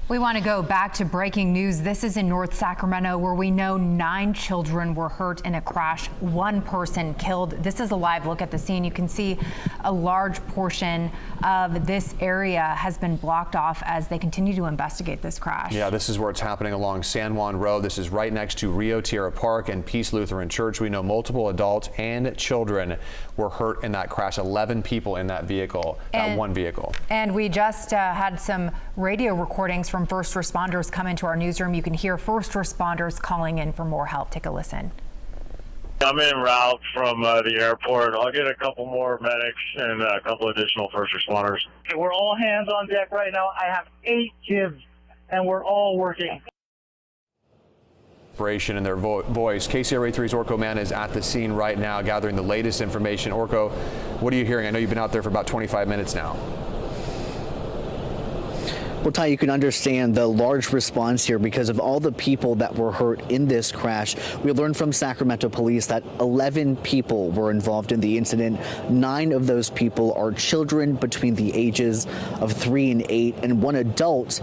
We want to go back to breaking news. This is in North Sacramento, where we know 9 children were hurt in a crash, 1 person killed. This is a live look at the scene. You can see a large portion of this area has been blocked off as they continue to investigate this crash. Yeah, this is where it's happening along San Juan Road. This is right next to Rio Tierra Park and Peace Lutheran Church. We know multiple adults and children were hurt in that crash. 11 people in that vehicle, that one vehicle. And we just had some radio recordings from first responders come into our newsroom. You can hear first responders calling in for more help. Take a listen. I'm en route from the airport. I'll get a couple more medics and a couple additional first responders. Okay, we're all hands on deck right now. I have 8 kids, and we're all working. In their voice. KCRA3's Orko Mann is at the scene right now gathering the latest information. Orko, what are you hearing? I know you've been out there for about 25 minutes now. Well, Ty, you can understand the large response here because of all the people that were hurt in this crash. We learned from Sacramento police that 11 people were involved in the incident. 9 of those people are children between the ages of 3 and 8, and 1 adult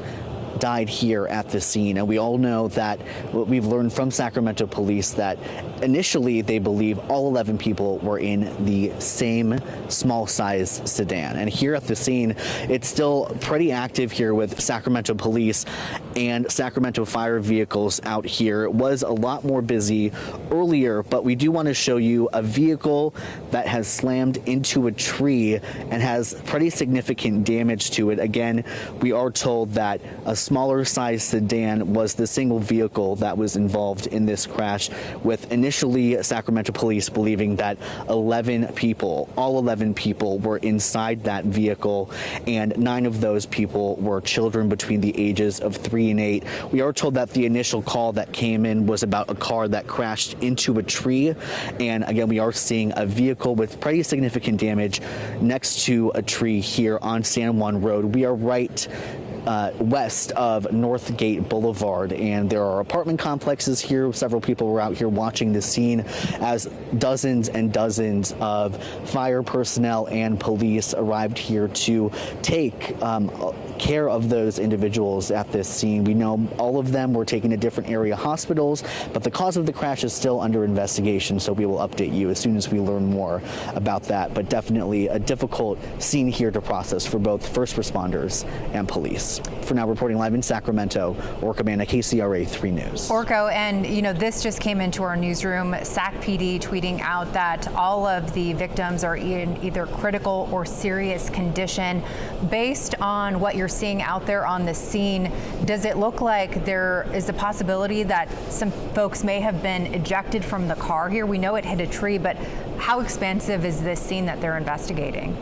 died here at the scene. And we all know that what we've learned from Sacramento police that initially they believe all 11 people were in the same small size sedan. And here at the scene, it's still pretty active here with Sacramento police and Sacramento fire vehicles out here. It was a lot more busy earlier, but we do want to show you a vehicle that has slammed into a tree and has pretty significant damage to it. Again, we are told that a smaller size sedan was the single vehicle that was involved in this crash, with initially Sacramento police believing that 11 people, all 11 people were inside that vehicle, and 9 of those people were children between the ages of 3 and 8. We are told that the initial call that came in was about a car that crashed into a tree, and again, we are seeing a vehicle with pretty significant damage next to a tree here on San Juan Road. We are right west of Northgate Boulevard, and there are apartment complexes here. Several people were out here watching the scene as dozens and dozens of fire personnel and police arrived here to take care of those individuals at this scene. We know all of them were taken to different area hospitals, but the cause of the crash is still under investigation, so we will update you as soon as we learn more about that. But definitely a difficult scene here to process for both first responders and police. For now, reporting live in Sacramento, Orko Mann, KCRA 3 News. Orko, and you know, this just came into our newsroom. Sac PD tweeting out that all of the victims are in either critical or serious condition. Based on what you're seeing out there on the scene, does it look like there is a possibility that some folks may have been ejected from the car here? We know it hit a tree, but how expansive is this scene that they're investigating?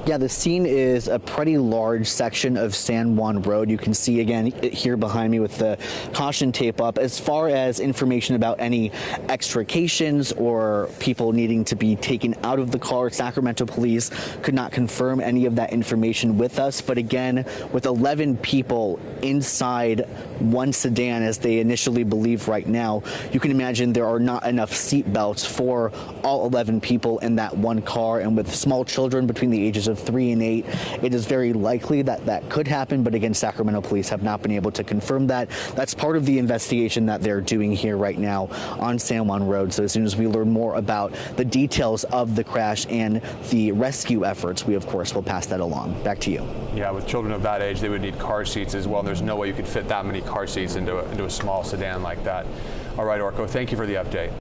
Yeah, the scene is a pretty large section of San Juan Road. You can see again here behind me with the caution tape up. As far as information about any extrications or people needing to be taken out of the car, Sacramento police could not confirm any of that information with us. But again, with 11 people inside one sedan, as they initially believe right now, you can imagine there are not enough seat belts for all 11 people in that one car. And with small children between the ages of 3 and 8, it is very likely that that could happen, but again, Sacramento police have not been able to confirm that. That's part of the investigation that they're doing here right now on San Juan Road. So as soon as we learn more about the details of the crash and the rescue efforts, we of course will pass that along. Back to you. Yeah, with children of that age, they would need car seats as well. There's no way you could fit that many car seats into a small sedan like that. All right, Orko, thank you for the update.